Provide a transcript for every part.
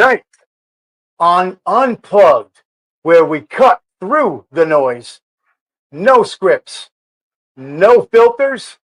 Tonight on Unplugged, where we cut through the noise, no scripts, no filters,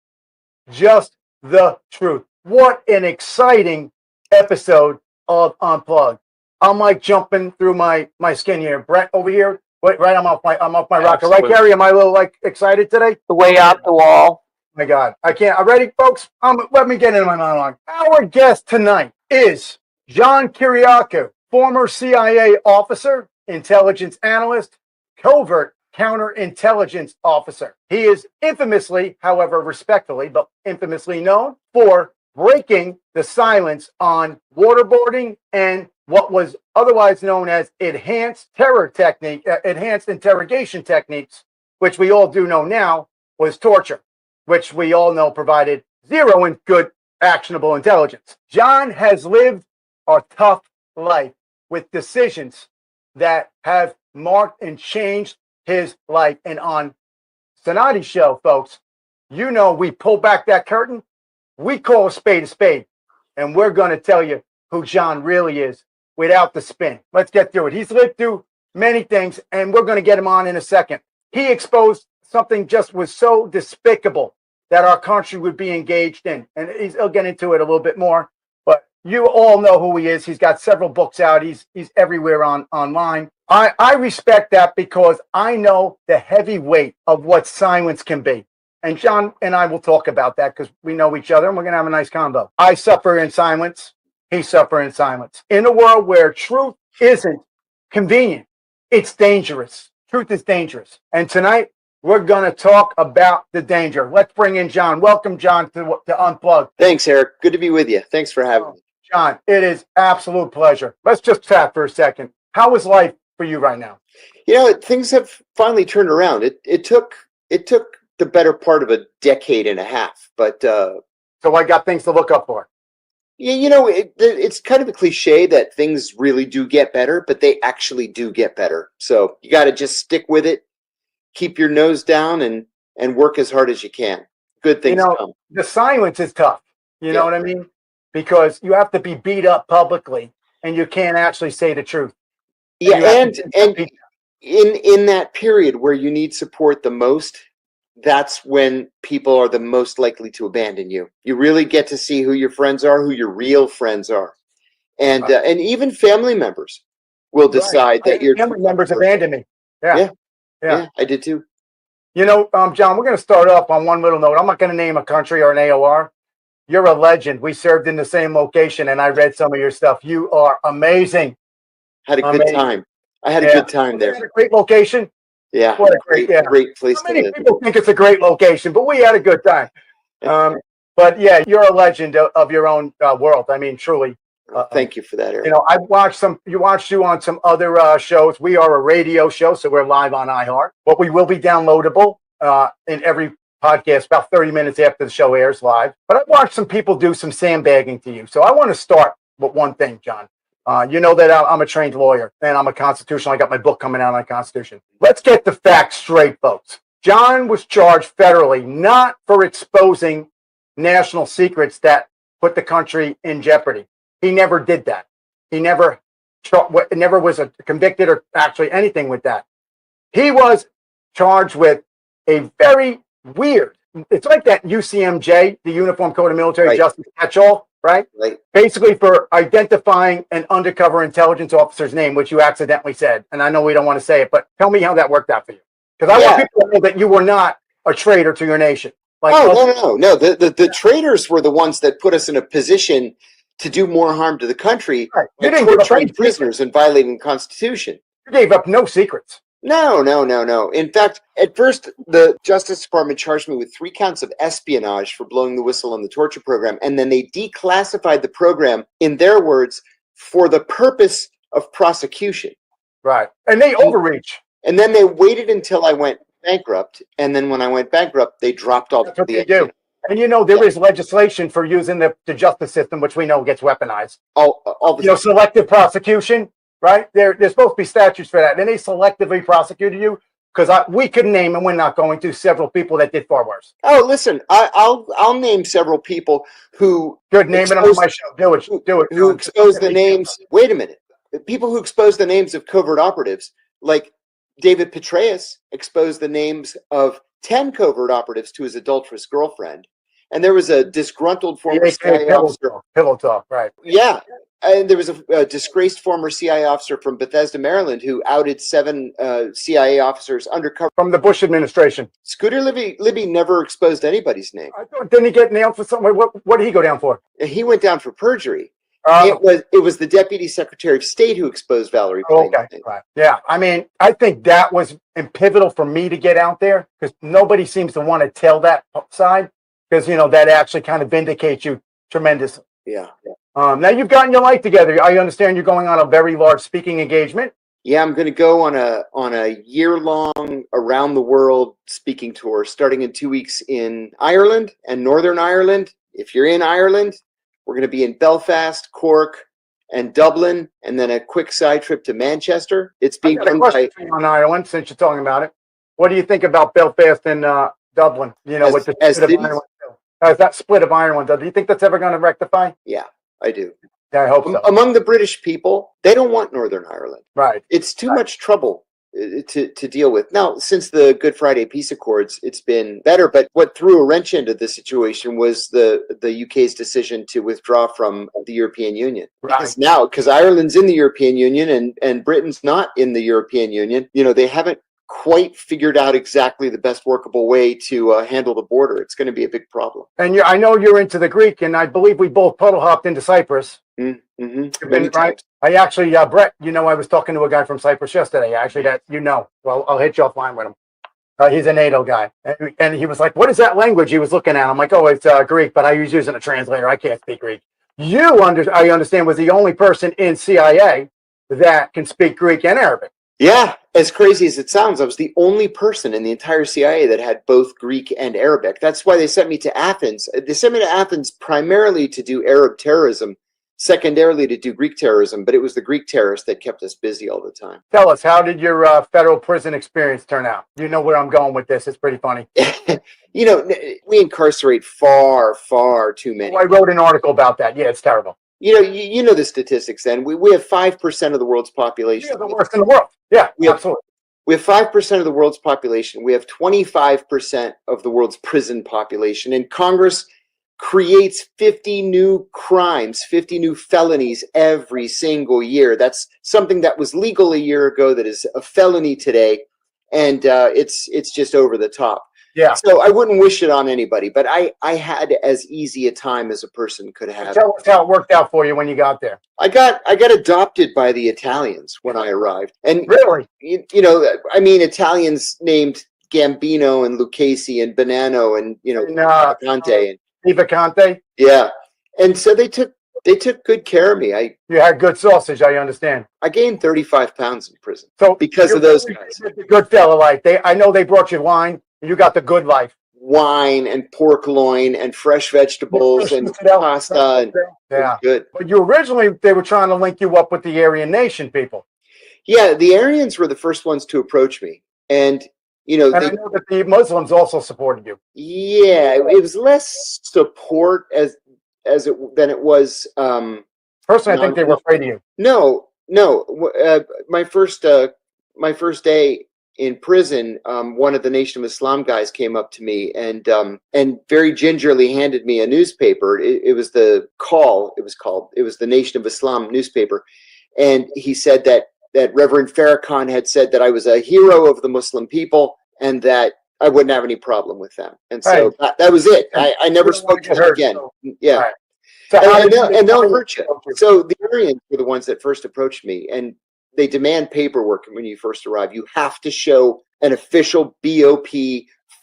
just the truth. What an exciting episode of Unplugged. I'm like jumping through my skin here. Brett over here, wait, right? I'm off my rocker. Right, Gary? Am I a little like excited today? The way out the wall. Oh my God, I can't. Are ready, folks? Let me get into my monologue. Our guest tonight is John Kiraku, former CIA officer, intelligence analyst, covert counterintelligence officer. He is infamously, however respectfully, but infamously known for breaking the silence on waterboarding and what was otherwise known as enhanced interrogation techniques, which we all do know now was torture, which we all know provided zero and good actionable intelligence. John has lived a tough life with decisions that have marked and changed his life. And on Cinotti's show, folks, you know we pull back that curtain, we call a spade, and we're going to tell you who John really is without the spin. Let's get through it. He's lived through many things, and we're going to get him on in a second. He exposed something just was so despicable that our country would be engaged in. And he'll get into it a little bit more, but you all know who he is. He's got several books out. He's everywhere online. I respect that because I know the heavy weight of what silence can be. And John and I will talk about that because we know each other and we're going to have a nice combo. I suffer in silence. He suffer in silence. In a world where truth isn't convenient, it's dangerous. Truth is dangerous. And tonight, we're going to talk about the danger. Let's bring in John. Welcome, John, to Unplugged. Thanks, Eric. Good to be with you. Thanks for having me. John, it is absolute pleasure. Let's just chat for a second. How is life for you right now? You know, things have finally turned around. It took the better part of a decade and a half, but so I got things to look up for. Yeah, you know, it's kind of a cliche that things really do get better, but they actually do get better. So you got to just stick with it. Keep your nose down and work as hard as you can. Good things come. The silence is tough. You know what I mean? Because you have to be beat up publicly and you can't actually say the truth. Yeah, and in that period where you need support the most, that's when people are the most likely to abandon you. You really get to see who your friends are, who your real friends are. And even family members will decide that your family members abandon me. Yeah, I did too. You know, John, we're going to start off on one little note. I'm not going to name a country or an AOR. You're a legend. We served in the same location, and I read some of your stuff. You are amazing. Had a good time. I had a good time there. Had a great location. Yeah, what a great place to live. Many people think it's a great location, but we had a good time. But yeah, you're a legend of your own world. I mean, truly. Thank you for that, Eric. You know, I've watched you on some other shows. We are a radio show, so we're live on iHeart, but we will be downloadable in every podcast about 30 minutes after the show airs live. But I've watched some people do some sandbagging to you. So I want to start with one thing, John. You know that I'm a trained lawyer and I'm a constitutional. I got my book coming out on Constitution. Let's get the facts straight, folks. John was charged federally, not for exposing national secrets that put the country in jeopardy. He never did that. He never was convicted or actually anything with that. He was charged with a very weird, it's like that UCMJ, the Uniform Code of Military Justice catch-all, right? Basically for identifying an undercover intelligence officer's name, which you accidentally said. And I know we don't want to say it, but tell me how that worked out for you. Because I want people to know that you were not a traitor to your nation. No. The traitors were the ones that put us in a position to do more harm to the country by torturing prisoners and violating the Constitution. You gave up no secrets. No. In fact, at first, the Justice Department charged me with 3 counts of espionage for blowing the whistle on the torture program, and then they declassified the program, in their words, for the purpose of prosecution. Right. And they overreach. And then they waited until I went bankrupt, and then when I went bankrupt, they dropped all That's what they do. And you know, there is legislation for using the justice system, which we know gets weaponized. Selective prosecution, right? There's supposed to be statutes for that. Then they selectively prosecuted you because we could name, and we're not going to, several people that did far worse. Oh, listen, I'll name several people who good naming them on my show. Do it. Who exposed the names? Wait a minute. people who expose the names of covert operatives, like David Petraeus exposed the names of 10 covert operatives to his adulterous girlfriend. And there was a disgruntled former CIA officer. Pillow talk, right. Yeah. And there was a disgraced former CIA officer from Bethesda, Maryland, who outed 7 CIA officers undercover. From the Bush administration. Scooter Libby never exposed anybody's name. Didn't he get nailed for something? What did he go down for? He went down for perjury. It was the Deputy Secretary of State who exposed Valerie Plane's name. Right. Yeah. I mean, I think that was pivotal for me to get out there because nobody seems to want to tell that side because, that actually kind of vindicates you tremendously. Yeah. Now you've gotten your life together. I understand you're going on a very large speaking engagement. Yeah, I'm going to go on a year-long around the world speaking tour starting in 2 weeks in Ireland and Northern Ireland. If you're in Ireland, we're going to be in Belfast, Cork, and Dublin, and then a quick side trip to Manchester. It's being done by on Ireland. Since you're talking about it, what do you think about Belfast and Dublin? With the split of Ireland, that split of Ireland. Do you think that's ever going to rectify? Yeah, I do. Yeah, I hope so. Among the British people, they don't want Northern Ireland. Right. It's too much trouble to deal with. Now, since the Good Friday Peace Accords, it's been better. But what threw a wrench into the situation was the UK's decision to withdraw from the European Union. Right. Because Ireland's in the European Union and Britain's not in the European Union, they haven't quite figured out exactly the best workable way to handle the border. It's going to be a big problem. And I know you're into the Greek, and I believe we both puddle hopped into Cyprus. Mm-hmm. Right? I actually, Brett, I was talking to a guy from Cyprus yesterday. Actually, well, I'll hit you offline with him. He's a NATO guy. And he was like, what is that language he was looking at? I'm like, oh, it's Greek, but I was using a translator. I can't speak Greek. I understand, was the only person in CIA that can speak Greek and Arabic. Yeah, as crazy as it sounds, I was the only person in the entire CIA that had both Greek and Arabic. That's why they sent me to Athens. They sent me to Athens primarily to do Arab terrorism, secondarily to do Greek terrorism, but it was the Greek terrorists that kept us busy all the time. Tell us, how did your federal prison experience turn out? You know where I'm going with this. It's pretty funny. We incarcerate far, far too many. I wrote an article about that. Yeah, it's terrible. You know the statistics then. We have 5% of the world's population. Yeah, the worst in the world. Yeah, absolutely. We have 5% of the world's population. We have 25% of the world's prison population. And Congress creates 50 new crimes, 50 new felonies every single year. That's something that was legal a year ago that is a felony today. And it's just over the top. Yeah. So I wouldn't wish it on anybody, but I had as easy a time as a person could have. Tell us how it worked out for you when you got there. I got adopted by the Italians when I arrived. And really, Italians named Gambino and Lucchesi and Bonanno and Conte. Conte. Yeah. And so they took good care of me. You had good sausage, I understand. I gained 35 pounds in prison. So because of those guys. Good fella life. I know they brought you wine. You got the good life. Wine and pork loin and fresh vegetables and pasta. Yeah. Good. But they were trying to link you up with the Aryan Nation people. Yeah, the Aryans were the first ones to approach me. And I know that the Muslims also supported you. Yeah, it was less support than it was. Personally, I think they were afraid of you. No. My first day in prison, one of the Nation of Islam guys came up to me and very gingerly handed me a newspaper. It was the Call. It was the Nation of Islam newspaper, and he said that Reverend Farrakhan had said that I was a hero of the Muslim people and that I wouldn't have any problem with them. And so that was it. I never spoke to them again. So. Yeah. Right. So and they'll hurt you. So the Aryans were the ones that first approached me, and they demand paperwork when you first arrive. You have to show an official BOP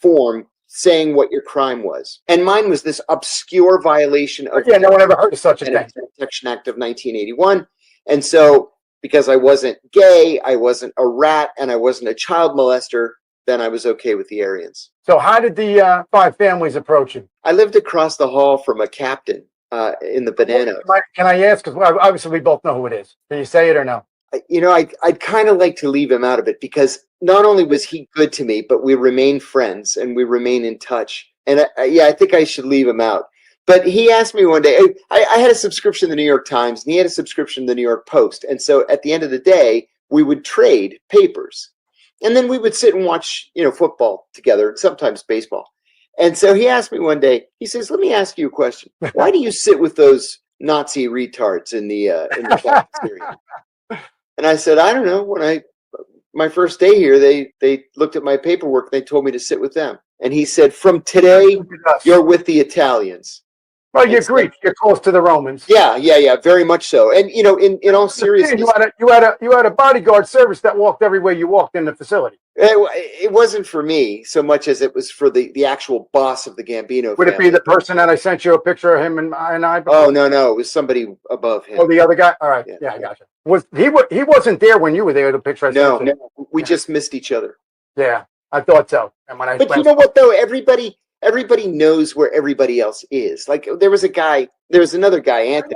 form saying what your crime was. And mine was this obscure violation of no one ever heard of such a thing. Protection Act of 1981. And so because I wasn't gay, I wasn't a rat, and I wasn't a child molester, then I was okay with the Aryans. So how did the 5 families approach you? I lived across the hall from a captain in the Bonanno. Can I ask? Because obviously we both know who it is. Can you say it or no? I'd kind of like to leave him out of it because not only was he good to me, but we remain friends and we remain in touch. And I think I should leave him out. But he asked me one day, I had a subscription to the New York Times and he had a subscription to the New York Post. And so at the end of the day, we would trade papers. And then we would sit and watch, football together and sometimes baseball. And so he asked me one day, he says, let me ask you a question. Why do you sit with those Nazi retards in the cafeteria? And I said, I don't know. When my first day here, they looked at my paperwork. They told me to sit with them. And he said, from today, you're with the Italians. Well, you're Greek. You're close to the Romans. Yeah, very much so. And in all seriousness, you had a bodyguard service that walked everywhere you walked in the facility. It wasn't for me so much as it was for the actual boss of the Gambino Would family. it be the person that I sent you a picture of him and I? Oh no, it was somebody above him. Oh, the other guy. All right, yeah, I gotcha. He wasn't there when you were there? The picture I sent you. No, we just missed each other. Yeah, I thought so. And But you know what though, everybody knows where everybody else is. Like there was another guy, Anthony.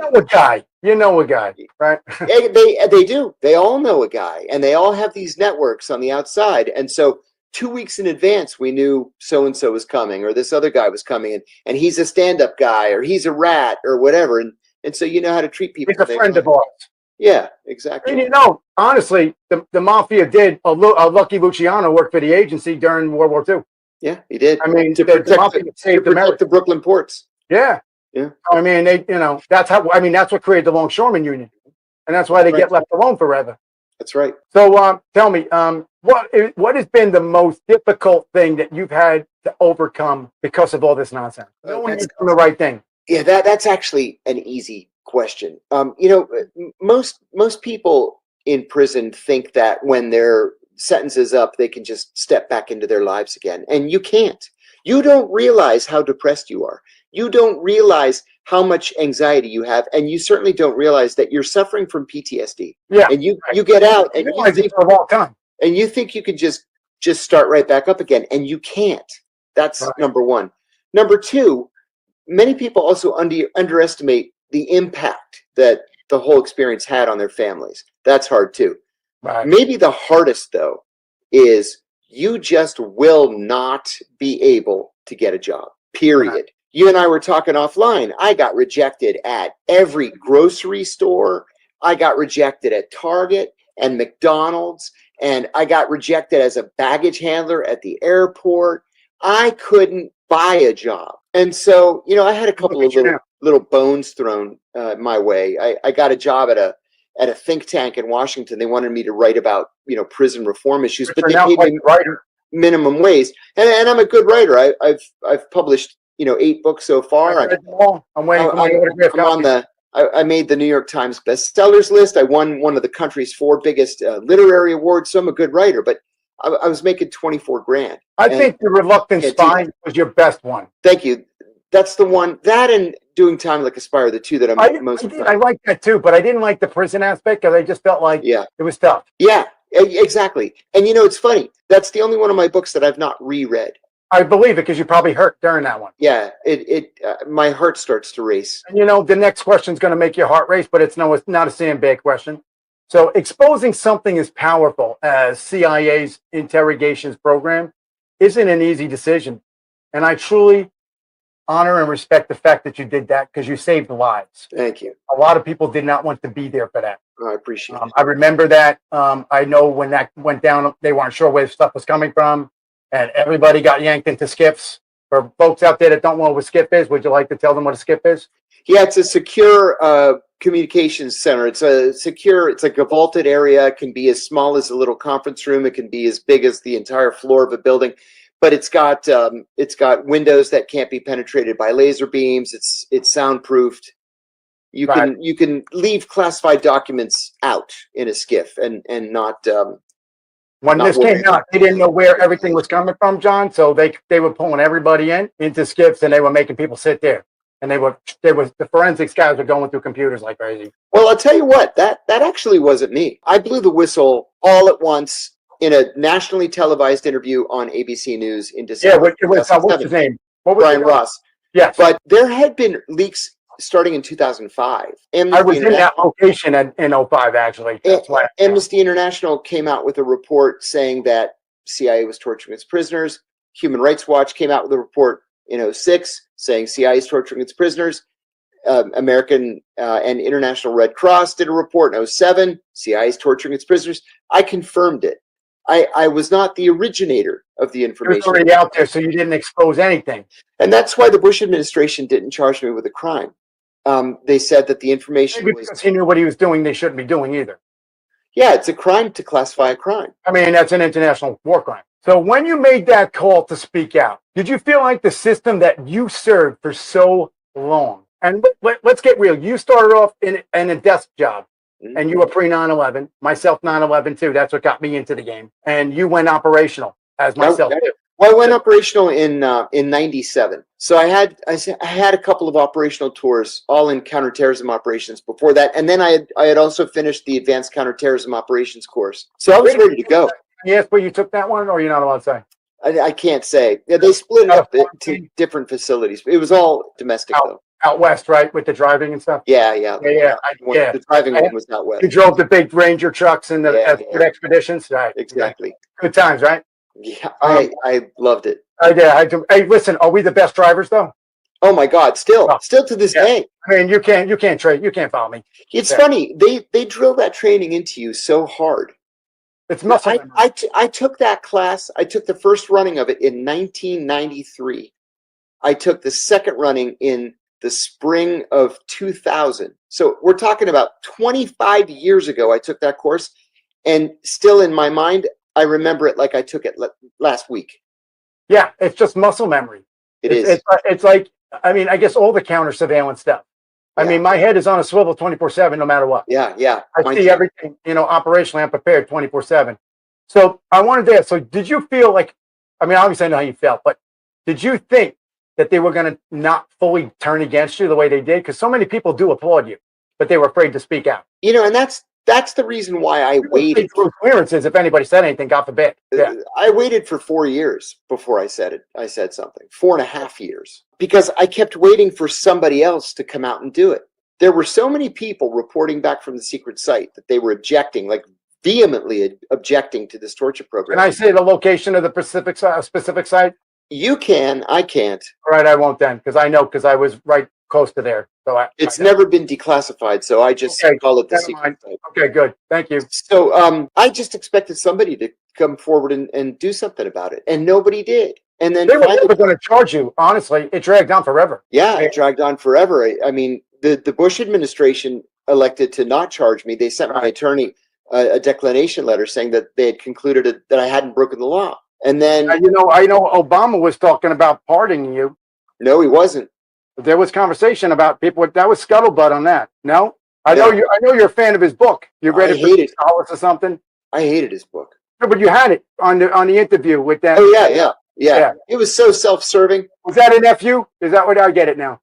You know a guy, right? They do. They all know a guy, and they all have these networks on the outside. And so 2 weeks in advance, we knew so and so was coming, or this other guy was coming, and he's a stand-up guy, or he's a rat, or whatever. And so you know how to treat people. He's a friend of ours. Yeah, exactly. And honestly, the mafia did. Lucky Luciano worked for the agency during World War II. Yeah, he did. I mean, to protect the Brooklyn ports. Yeah. Yeah. I mean, that's what created the Longshoremen Union. And that's why they get left alone forever. That's right. So tell me, what has been the most difficult thing that you've had to overcome because of all this nonsense? Knowing you're doing the right thing. Yeah, that's actually an easy question. Most people in prison think that when their sentence is up, they can just step back into their lives again. And you can't. You don't realize how depressed you are. You don't realize how much anxiety you have, and you certainly don't realize that you're suffering from PTSD. Yeah, and you get out, and you think for a long time, and you think you can just start right back up again, and you can't. That's right. Number one. Number two, many people also underestimate the impact that the whole experience had on their families. That's hard too. Right. Maybe the hardest though is you just will not be able to get a job. Period. Right. You and I were talking offline. I got rejected at every grocery store. I got rejected at Target and McDonald's, and I got rejected as a baggage handler at the airport. I couldn't buy a job. And so, I had a couple of little bones thrown my way. I got a job at a think tank in Washington. They wanted me to write about, prison reform issues, but they paid me minimum wage. And I'm a good writer. I've published, 8 books so far. I'm waiting for my autograph. I made the New York Times bestsellers list. I won one of the country's 4 biggest literary awards. So I'm a good writer, but I was making $24,000. I think The Reluctant Spy was your best one. Thank you. That's the one. That and Doing Time Like a Spy are the two that I'm most proud of. I like that too, but I didn't like the prison aspect because I just felt like it was tough. Yeah, exactly. And it's funny. That's the only one of my books that I've not reread. I believe it because you probably hurt during that one. Yeah, my heart starts to race. And the next question is going to make your heart race, but it's not a sandbag question. So exposing something as powerful as CIA's interrogations program isn't an easy decision. And I truly honor and respect the fact that you did that because you saved lives. Thank you. A lot of people did not want to be there for that. I appreciate it. I remember that. I know when that went down, they weren't sure where the stuff was coming from. And everybody got yanked into skiffs. For folks out there that don't know what a skiff is, would you like to tell them what a skiff is? Yeah, it's a secure communications center. It's like a vaulted area. It can be as small as a little conference room. It can be as big as the entire floor of a building. But it's got windows that can't be penetrated by laser beams. It's soundproofed. You can leave classified documents out in a skiff and not. When this came out, they didn't know where everything was coming from, John. So they were pulling everybody into skiffs, and they were making people sit there. And the forensics guys were going through computers like crazy. Well, I'll tell you what, that actually wasn't me. I blew the whistle all at once in a nationally televised interview on ABC News in December. Yeah, what's his name? Brian Ross. Yes. But there had been leaks starting in 2005. I was in that location in 2005, actually. That's why. Amnesty International came out with a report saying that CIA was torturing its prisoners. Human Rights Watch came out with a report in 06 saying CIA is torturing its prisoners. American and International Red Cross did a report in 07, CIA is torturing its prisoners. I confirmed it. I was not the originator of the It was information. already out there, so you didn't expose anything. And that's why the Bush administration didn't charge me with a crime. They said that the information Maybe because he knew what he was doing, they shouldn't be doing either. Yeah, it's a crime to classify a crime. I mean, that's an international war crime. So when you made that call to speak out, did you feel like the system that you served for so long, and let's get real, you started off in a desk job, and you were pre 9/11, myself 9/11 too. That's what got me into the game. And you went operational as myself. Well, I went operational in '97. So I had a couple of operational tours, all in counterterrorism operations before that, and then I had also finished the advanced counterterrorism operations course. So I was ready to go. Yes, but you took that one, or you're not allowed to say? I can't say. Yeah, they split it up to different facilities. It was all domestic though. Out west, right, with the driving and stuff. Yeah. The driving one was out west. You drove the big Ranger trucks and the expeditions, right? Exactly. Good times, right? Yeah, I loved it. Hey, listen, are we the best drivers though? Oh my God, still to this day. I mean, you can't trade. You can't follow me. It's funny. They drill that training into you so hard. It's muscle memory. I took that class. I took the first running of it in 1993. I took the second running in the spring of 2000. So we're talking about 25 years ago. I took that course, and still in my mind, I remember it like I took it last week. Yeah, it's just muscle memory. It's like, I mean, I guess all the counter surveillance stuff. I mean, my head is on a swivel 24/7, no matter what. Yeah. I see everything, operationally, I'm prepared 24/7. So I wanted to ask, so did you feel like, I mean, obviously I know how you felt, but did you think that they were going to not fully turn against you the way they did? Because so many people do applaud you, but they were afraid to speak out. And that's the reason why I waited. For clearances, if anybody said anything, God forbid. Yeah. I waited for 4 years before I said it. I said something. 4.5 years. Because I kept waiting for somebody else to come out and do it. There were so many people reporting back from the secret site that they were objecting, like vehemently objecting to this torture program. Can I say the location of the specific site? You can. I can't. All right, I won't then, because I was right close to there. So it's never been declassified, so I just call it the secret site. Okay, good. Thank you. So I just expected somebody to come forward and do something about it, and nobody did. And then they were never going to charge you. Honestly, it dragged on forever. Yeah, it dragged on forever. I mean, the Bush administration elected to not charge me. They sent my attorney a declination letter saying that they had concluded that I hadn't broken the law. And then I know Obama was talking about pardoning you. No, he wasn't. There was conversation about people. That was scuttlebutt on that. No, I know you're a fan of his book. You read it or something. I hated his book. No, but you had it on the interview with that. Oh yeah. It was so self-serving. Was that an FU? Is that what I get it now?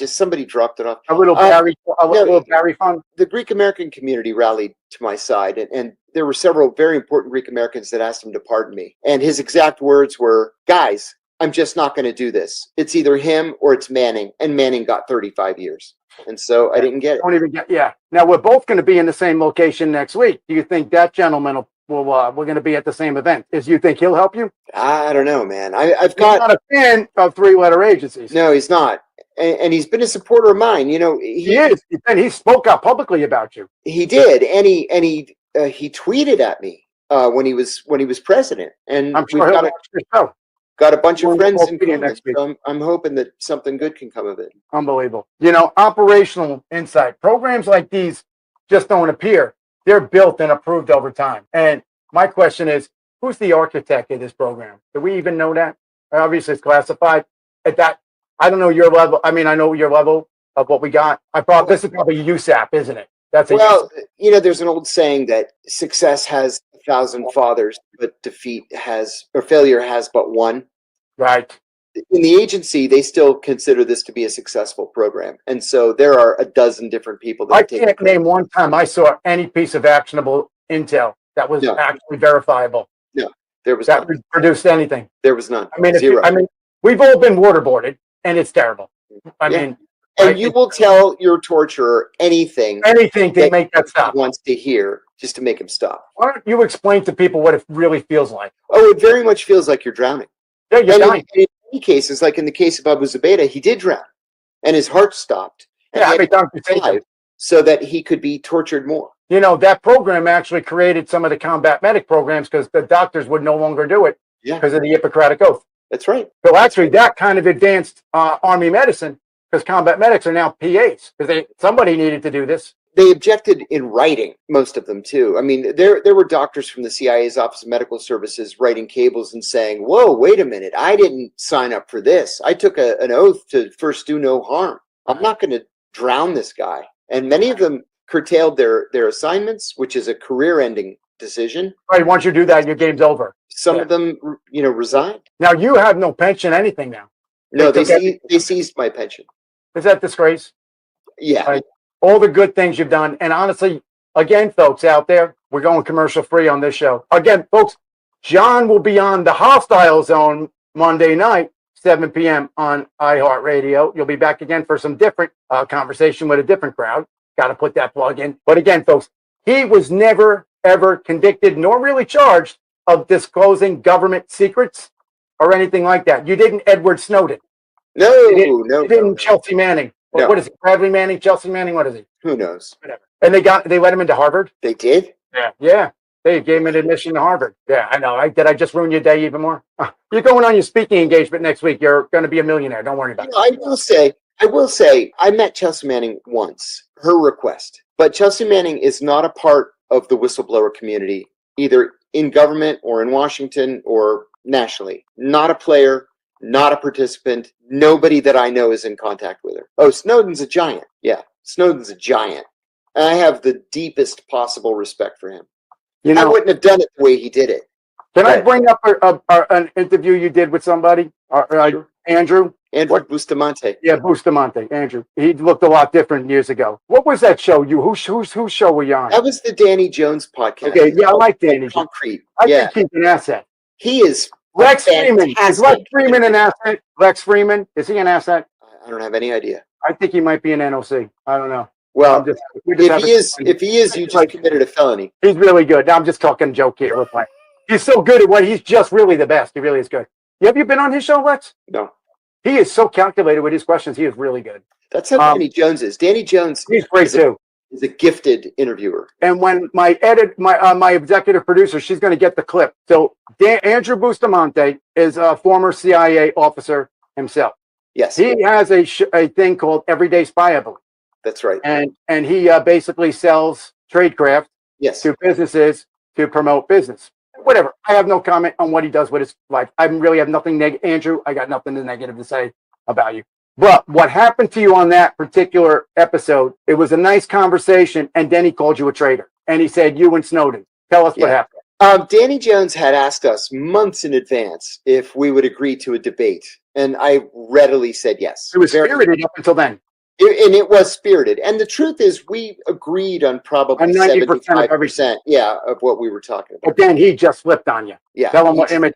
Somebody dropped it off. A little Barry fund. The Greek American community rallied to my side, and there were several very important Greek Americans that asked him to pardon me. And his exact words were, "Guys, I'm just not going to do this. It's either him or it's Manning." And Manning got 35 years. And so I didn't get it. Don't even get, Now we're both going to be in the same location next week. Do you think that gentleman we're going to be at the same event? Do you think he'll help you? I don't know, man. He's not a fan of three-letter agencies. No, he's not. And he's been a supporter of mine. He is. And he spoke out publicly about you. He did. And he tweeted at me when he was president. And I'm sure he'll watch your show. Got a bunch of friends in common next week. So I'm hoping that something good can come of it. Unbelievable. Operational insight. Programs like these just don't appear. They're built and approved over time. And my question is, who's the architect of this program? Do we even know that? Obviously, it's classified. At that, I don't know your level. I mean, I know your level of what we got. This is probably USAP, isn't it? There's an old saying that success has 1,000 fathers, but failure has but one. Right. In the agency, they still consider this to be a successful program. And so there are a dozen different people that I can't name one time I saw any piece of actionable intel that was actually verifiable. No, there was that none. Produced anything. There was none. I mean, zero. We've all been waterboarded, and it's terrible. And you will tell your torturer anything to make that stop. He wants to hear, just to make him stop. Why don't you explain to people what it really feels like? Oh, it very much feels like you're drowning. Yeah, you're dying. It many cases, like in the case of Abu Zubaydah, he did drown, and his heart stopped. And Yeah, he I had mean, to Dr. be alive so that he could be tortured more. You know, that program actually created some of the combat medic programs because the doctors would no longer do it Yeah, because of the Hippocratic Oath. that's right. So actually, that kind of advanced Army medicine because combat medics are now PAs because somebody needed to do this. They objected in writing, most of them too. I mean, there were doctors from the CIA's Office of Medical Services writing cables and saying, "Whoa, wait a minute! I didn't sign up for this. I took an oath to first do no harm. I'm not going to drown this guy." And many of them curtailed their assignments, which is a career-ending decision. Right, once you do that, your game's over. Some of them, resigned. Now you have no pension, anything now. No, they seized my pension. Is that disgrace? Yeah. Right. All the good things you've done. And honestly, again, folks out there, we're going commercial free on this show. Again, folks, John will be on the Hostile Zone Monday night, 7 p.m. on iHeartRadio. You'll be back again for some different conversation with a different crowd. Got to put that plug in. But again, folks, he was never, ever convicted nor really charged of disclosing government secrets or anything like that. You didn't Edward Snowden. No. You didn't Chelsea Manning. No. What is it? Bradley Manning, Chelsea Manning? What is he? Who knows? Whatever. And they let him into Harvard? They did? Yeah. Yeah. They gave him an admission to Harvard. Yeah, I know. Did I just ruin your day even more? You're going on your speaking engagement next week. You're going to be a millionaire. Don't worry about it. I will say, I met Chelsea Manning once, her request. But Chelsea Manning is not a part of the whistleblower community, either in government or in Washington or nationally. Not a player, not a participant. Nobody that I know is in contact with her. Oh, Snowden's a giant. Yeah, Snowden's a giant. And I have the deepest possible respect for him. You know, I wouldn't have done it the way he did it. Can I bring up an interview you did with somebody? Sure. Andrew? Andrew Bustamante. Yeah, Bustamante, Andrew. He looked a lot different years ago. What was that show? Whose show were you on? That was the Danny Jones podcast. Okay, yeah, I like Danny. Concrete. I think he's an asset. He is Lex Freeman. Is fantastic. Lex Freeman an asset? Lex Freeman? Is he an asset? I don't have any idea. I think he might be an NOC. I don't know. Well, if he is, you just committed a felony. He's really good. Now I'm just talking joke here. We're playing. He's so good at what he's just really the best. He really is good. Have you been on his show, Lex? No. He is so calculated with his questions. He is really good. That's how Danny Jones is. Danny Jones he's great too. Is a gifted interviewer. And when my executive producer, she's going to get the clip. So Andrew Bustamante is a former CIA officer himself. Yes. He has a thing called Everyday Spy, I believe. That's right. And he basically sells tradecraft to businesses to promote business. Whatever. I have no comment on what he does with his life. I really have nothing negative. Andrew, I got nothing negative to say about you. But what happened to you on that particular episode, it was a nice conversation, and then he called you a traitor. And he said, you and Snowden. Tell us what happened. Danny Jones had asked us months in advance if we would agree to a debate. And I readily said yes. It was spirited up until then. And it was spirited. And the truth is, we agreed on probably 75% of what we were talking about. But then he just flipped on you. Yeah. Tell him what image.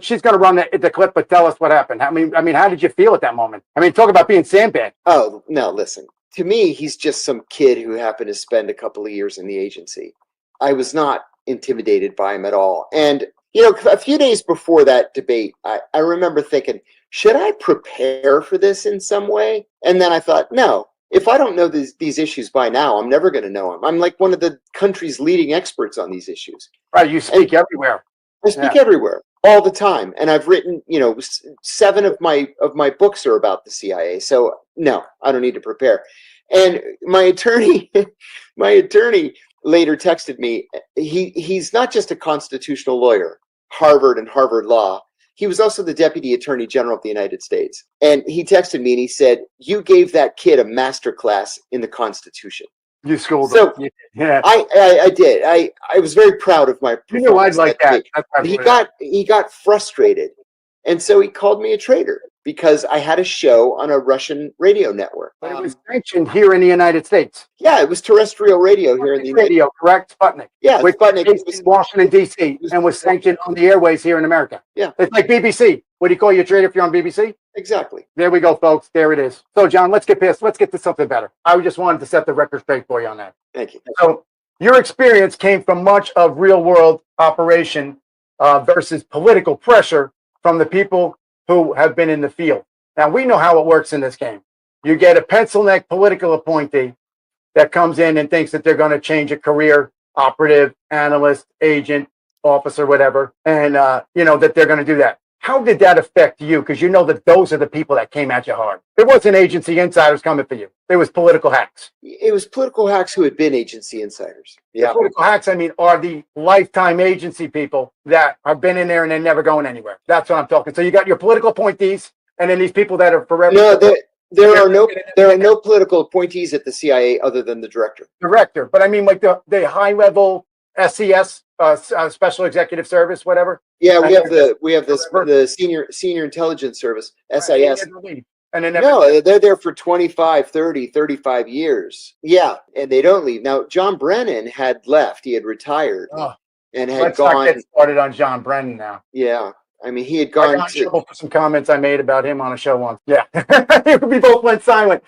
She's gonna run the clip, but tell us what happened. I mean, how did you feel at that moment? I mean, talk about being sandbagged. Oh, no, listen. To me, he's just some kid who happened to spend a couple of years in the agency. I was not intimidated by him at all. And, a few days before that debate, I remember thinking, should I prepare for this in some way? And then I thought, no, if I don't know these issues by now, I'm never going to know them. I'm like one of the country's leading experts on these issues. Right. You speak everywhere. I speak everywhere all the time. And I've written, 7 of my books are about the CIA. So no, I don't need to prepare. And my attorney later texted me. He's not just a constitutional lawyer, Harvard and Harvard Law. He was also the Deputy Attorney General of the United States. And he texted me and he said, you gave that kid a master class in the Constitution. You schooled him. Yeah. I did. I was very proud of my performance. I'd like that. He got frustrated. And so he called me a traitor because I had a show on a Russian radio network. But it was sanctioned here in the United States. Yeah, it was terrestrial radio here in the United States. Correct? Sputnik. Yeah, Sputnik was in Washington, D.C. and was sanctioned on the airways here in America. Yeah. It's like BBC. What do you call you a traitor if you're on BBC? Exactly. There we go, folks. There it is. So, John, let's get to something better. I just wanted to set the record straight for you on that. Thank you. So, your experience came from much of real-world operation versus political pressure from the people who have been in the field. Now, we know how it works in this game. You get a pencil neck political appointee that comes in and thinks that they're going to change a career, operative, analyst, agent, officer, whatever, and that they're going to do that. How did that affect you? Because you know that those are the people that came at you hard. It wasn't agency insiders coming for you. It was political hacks. It was political hacks who had been agency insiders. Yeah. The political hacks, are the lifetime agency people that have been in there and they're never going anywhere. That's what I'm talking. So you got your political appointees and then these people that are forever. No, there are no political appointees at the CIA other than the director. Director. But I mean, like the high level SES, Special Executive Service, whatever. Yeah, we have the senior intelligence service, SIS. And then no, they're there for 25, 30, 35 years. Yeah, and they don't leave. Now, John Brennan had left. He had retired and had let's gone. Not get started on John Brennan now. Yeah. I mean, he had gone I got in trouble for some comments I made about him on a show once. Yeah. We both went silent.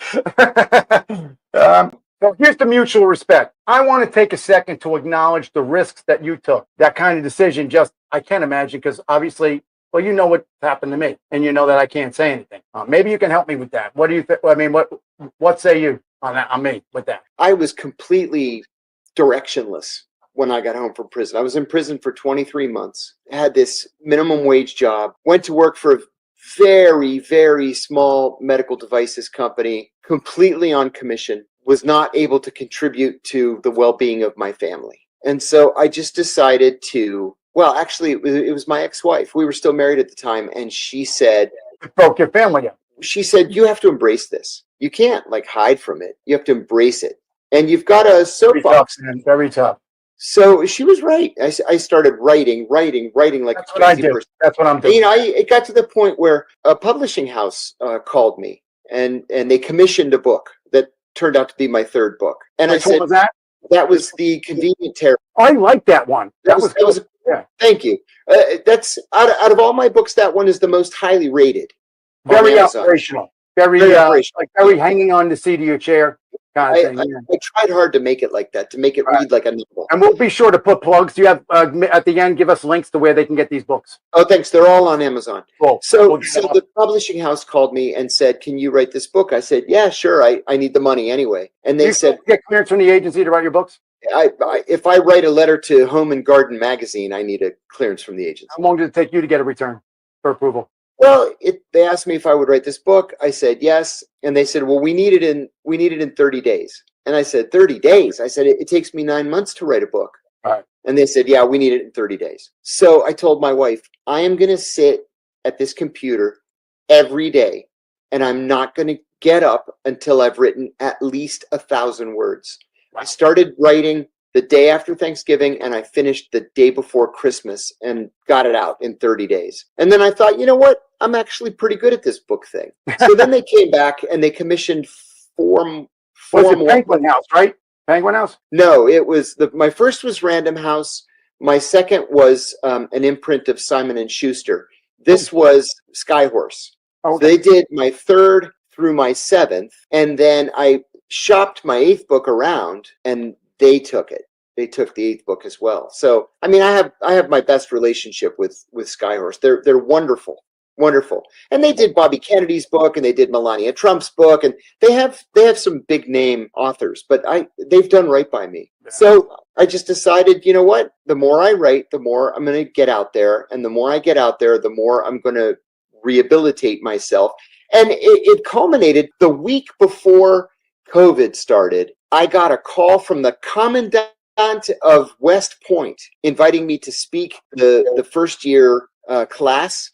So here's the mutual respect. I want to take a second to acknowledge the risks that you took. That kind of decision, I can't imagine, because obviously, well, you know what happened to me, and you know that I can't say anything. Maybe you can help me with that. What do you think? I mean, what say you on me with that? I was completely directionless when I got home from prison. I was in prison for 23 months, had this minimum wage job, went to work for a very, very small medical devices company, completely on commission, was not able to contribute to the well-being of my family. And so I just decided to, well, actually, it was my ex-wife. We were still married at the time. And she said, it broke your family up. She said, you have to embrace this. You can't hide from it. You have to embrace it. And you've got a soapbox. Very tough. So she was right. I started writing like that's a crazy person. That's what I'm doing. It got to the point where a publishing house called me and they commissioned a book that turned out to be my third book. And Which one was that? That was The Convenient Terror. I like that one. That was yeah. Thank you. That's out of all my books, that one is the most highly rated. Very operational. Very operational. Like very hanging on the seat of your chair kind of thing. I tried hard to make it like that, to make it read like a novel. And we'll be sure to put plugs. Do you have at the end? Give us links to where they can get these books. Oh, thanks. They're all on Amazon. Cool. So the publishing house called me and said, "Can you write this book?" I said, "Yeah, sure. I need the money anyway." And they said, "Get clearance from the agency to write your books." If I write a letter to Home and Garden magazine, I need a clearance from the agency. How long did it take you to get a return for approval? Well, they asked me if I would write this book. I said yes, and they said, "Well, we need it in 30 days." And I said, 30 days? I said, it takes me 9 months to write a book. All right. And they said, yeah, we need it in 30 days. So I told my wife, I am going to sit at this computer every day, and I'm not going to get up until I've written at least 1,000 words. I started writing the day after Thanksgiving, and I finished the day before Christmas and got it out in 30 days. And then I thought, you know what? I'm actually pretty good at this book thing. So then they came back and they commissioned four Penguin House, right? Penguin House? No, it was my first was Random House. My second was an imprint of Simon and Schuster. This was Skyhorse. Okay. They did my third through my seventh, and then I shopped my eighth book around, and they took it. They took the eighth book as well. So, I mean, I have my best relationship with Skyhorse. They're wonderful. Wonderful. And they did Bobby Kennedy's book, and they did Melania Trump's book, and they have some big name authors, but they've done right by me. Yeah. So I just decided, you know what? The more I write, the more I'm going to get out there, and the more I get out there, the more I'm going to rehabilitate myself. And it culminated the week before COVID started. I got a call from the commandant of West Point inviting me to speak the first year class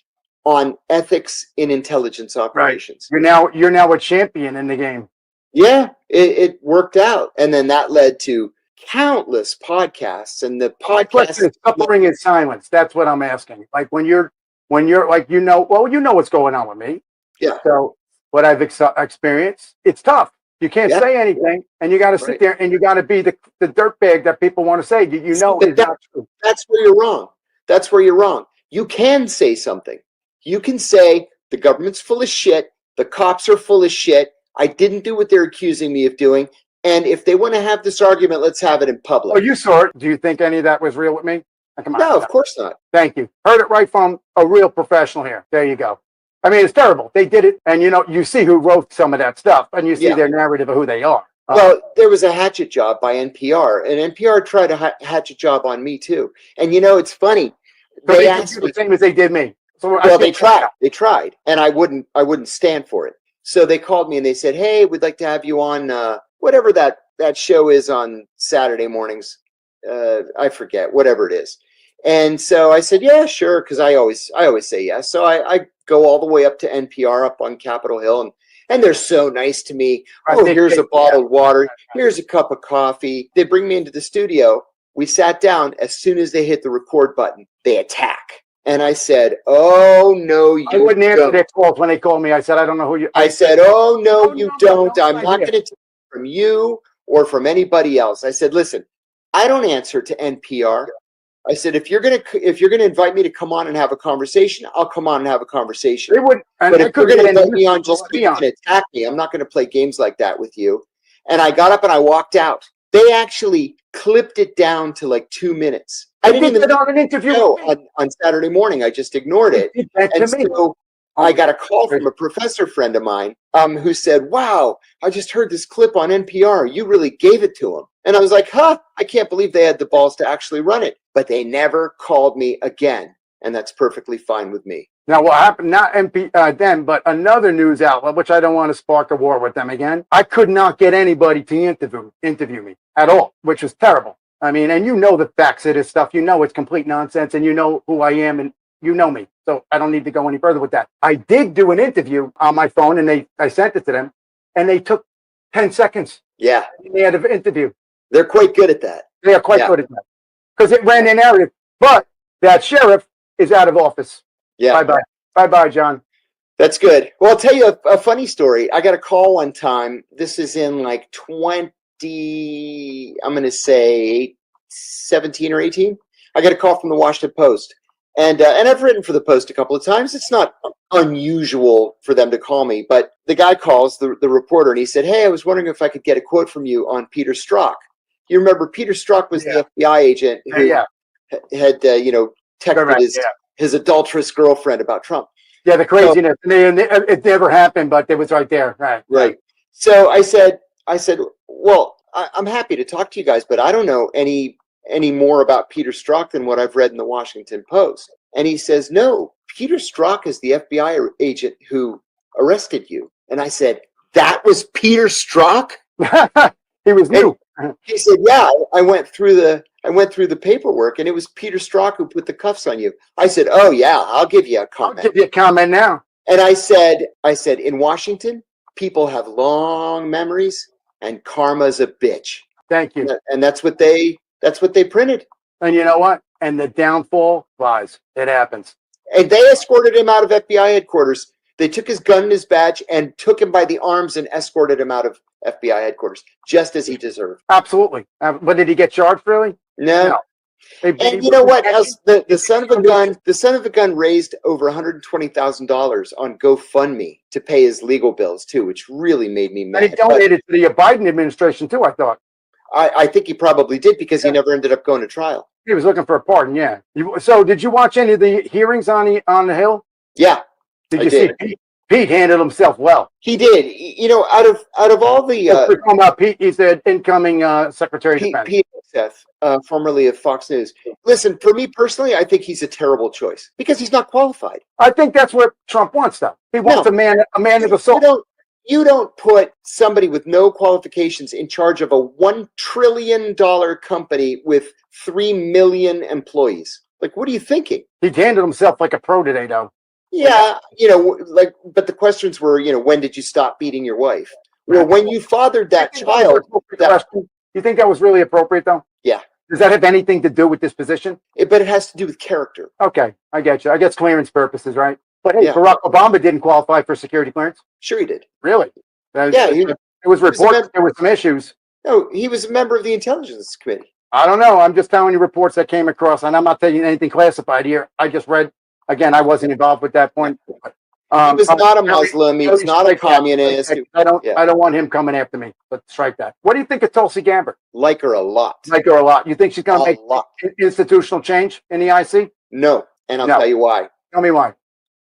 on ethics in intelligence operations. Right. You're now a champion in the game. Yeah, it worked out. And then that led to countless podcasts, and the podcast suffering in silence. That's what I'm asking. Like when you're like, you know what's going on with me. Yeah. So what I've experienced, it's tough. You can't say anything, and you got to sit there and you got to be the dirtbag that people want to say. You know, it's not true. That's where you're wrong. That's where you're wrong. You can say something. You can say the government's full of shit. The cops are full of shit. I didn't do what they're accusing me of doing. And if they want to have this argument, let's have it in public. Oh, you saw it. Do you think any of that was real with me? Come on, no, of course not. Thank you. Heard it right from a real professional here. There you go. I mean, it's terrible. They did it, and you see who wrote some of that stuff, and you see Yeah. their narrative of who they are. Well, there was a hatchet job by NPR, and NPR tried a hatchet job on me too. And it's funny. So They did asked you me. the same as they did me. So Well, they tried. They tried, and I wouldn't stand for it. So they called me and they said, "Hey, we'd like to have you on whatever that show is on Saturday mornings. I forget whatever it is." And so I said, "Yeah, sure," because I always say yes. So I go all the way up to NPR up on Capitol Hill, and they're so nice to me. Oh, here's a bottled water. Here's a cup of coffee. They bring me into the studio. We sat down. As soon as they hit the record button, they attack. And I said, "Oh, no, you I wouldn't answer don't." their calls when they called me. I said, I don't know who you. I said, "Oh, no, you don't. I'm no not idea." going to take it from you or from anybody else." I said, "Listen, I don't answer to NPR." I said, if you're gonna invite me to come on and have a conversation, I'll come on and have a conversation. They would, But if you're going to invite me on just because you're going to attack me, I'm not going to play games like that with you. And I got up and I walked out. They actually clipped it down to like 2 minutes. I didn't even on an interview on Saturday morning. I just ignored it. And so I got a call from a professor friend of mine who said, "Wow, I just heard this clip on NPR. You really gave it to him." And I was like, "Huh, I can't believe they had the balls to actually run it." But they never called me again. And that's perfectly fine with me. Now, what happened, not them, but another news outlet, which I don't want to spark a war with them again. I could not get anybody to interview me at all, which was terrible. I mean, and the facts of this stuff. It's complete nonsense, and you know who I am, and you know me. So I don't need to go any further with that. I did do an interview on my phone, and I sent it to them, and they took 10 seconds. Yeah. They had an interview. They're quite good at that. They are quite good at that. Because it ran their narrative. But that sheriff is out of office. Yeah. Bye-bye. Bye-bye, John. That's good. Well, I'll tell you a funny story. I got a call one time. This is in like 20, I'm going to say 17 or 18. I got a call from the Washington Post. And I've written for the Post a couple of times. It's not unusual for them to call me. But the guy calls, the reporter, and he said, "Hey, I was wondering if I could get a quote from you on Peter Strzok." You remember Peter Strzok was the FBI agent who had texted his adulterous girlfriend about Trump. Yeah, the craziness. It never happened, but it was right there. Right. So I said, "Well, I'm happy to talk to you guys, but I don't know any more about Peter Strzok than what I've read in the Washington Post." And he says, "No, Peter Strzok is the FBI agent who arrested you." And I said, "That was Peter Strzok?" He was new. He said, "Yeah, I went through the paperwork, and it was Peter Strzok who put the cuffs on you." I said, "Oh yeah, I'll give you a comment." I'll give you a comment now. And I said, "In Washington, people have long memories, and karma's a bitch." Thank you. And that's what they printed. And you know what? And the downfall lies. It happens. And they escorted him out of FBI headquarters. They took his gun and his badge and took him by the arms and escorted him out of FBI headquarters, just as he deserved. Absolutely. But did he get charged, really? No. And you know what? The son of a gun raised over $120,000 on GoFundMe to pay his legal bills too, which really made me mad. And he donated to the Biden administration too, I thought. I think he probably did, because he never ended up going to trial. He was looking for a pardon, yeah. So did you watch any of the hearings on the Hill? Yeah. Did you see Pete handled himself well? He did. Out of all the we're talking about Pete, he's the incoming Secretary of Defense. Pete Seth, formerly of Fox News. Listen, for me personally, I think he's a terrible choice because he's not qualified. I think that's what Trump wants, though. He wants a man of the soul. You don't put somebody with no qualifications in charge of a $1 trillion company with 3 million employees. Like, what are you thinking? He handled himself like a pro today, though. Yeah, but the questions were, when did you stop beating your wife? Well, when you fathered that child. You think that was really appropriate, though? Yeah. Does that have anything to do with this position? But it has to do with character. Okay, I get you. I guess clearance purposes, right? But hey, Barack Obama didn't qualify for security clearance. Sure he did. Really? It was reported there were some issues. No, he was a member of the Intelligence Committee. I don't know. I'm just telling you reports that came across, and I'm not taking anything classified here. I just read. Again, I wasn't involved with that point. He was not a Muslim. He was not a communist. I don't want him coming after me. But strike that. What do you think of Tulsi Gabbard? Like her a lot. You think she's going to make institutional change in the IC? No, and I'll tell you why. Tell me why.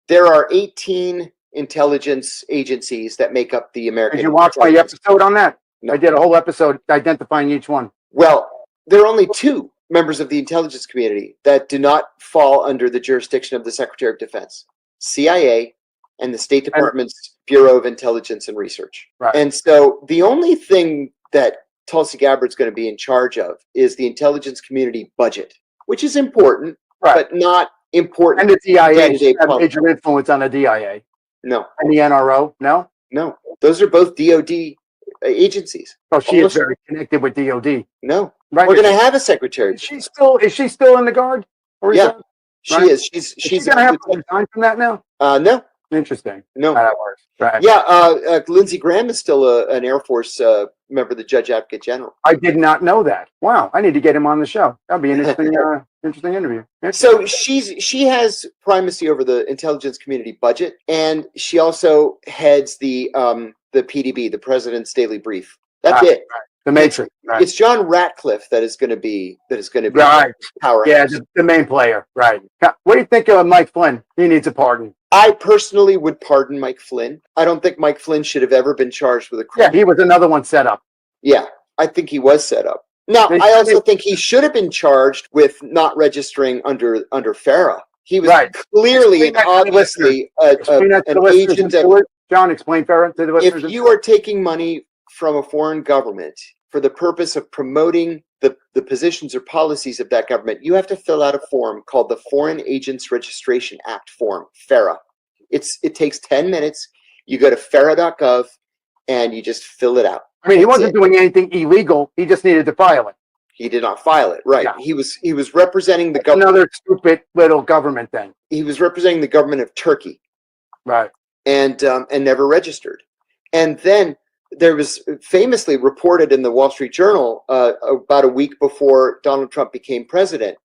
There are 18 intelligence agencies that make up the American. Did you watch my episode on that? No. I did a whole episode identifying each one. Well, there are only two members of the intelligence community that do not fall under the jurisdiction of the Secretary of Defense: CIA and the State Department's Bureau of Intelligence and Research. Right. And so the only thing that Tulsi Gabbard's going to be in charge of is the intelligence community budget, which is important, Right. but not important. And the DIA day-to-day had public. major influence on the DIA No, and the NRO. No? no. Those are both DOD agencies. So she Almost- is very connected with DOD. No. Right. We're going to have a secretary. Is she still in the Guard? Or is Yeah. that- She right. is. Is She's she going to have to resign from that now? No. Interesting. No. How that works. Right. Yeah, Lindsey Graham is still an Air Force member, the Judge Advocate General. I did not know that. Wow. I need to get him on the show. That'd be an interesting, interesting interview. So she has primacy over the intelligence community budget, and she also heads the PDB, the President's Daily Brief. That's Right, it. The Matrix. Right. It's John Ratcliffe that is going to be Right. powerhouse. Yeah, the main player. Right. What do you think of Mike Flynn? He needs a pardon. I personally would pardon Mike Flynn. I don't think Mike Flynn should have ever been charged with a crime. Yeah, he was another one set up. Yeah, I think he was set up. Now, I also think he should have been charged with not registering under FARA. He was Right. clearly Explain and that to the obviously Explain that to the an listeners agent in of. Ford. John, explain Farrah to the listeners. If you are taking money from a foreign government for the purpose of promoting the positions or policies of that government, you have to fill out a form called the Foreign Agents Registration Act form, FARA. It takes 10 minutes. You go to FARA.gov and you just fill it out. I mean, he That's wasn't it. doing anything illegal. He just needed to file it. He did not file it. Right. Yeah. He was representing the government. Another stupid little government thing. He was representing the government of Turkey Right. and never registered. And then there was famously reported in the Wall Street Journal about a week before Donald Trump became president.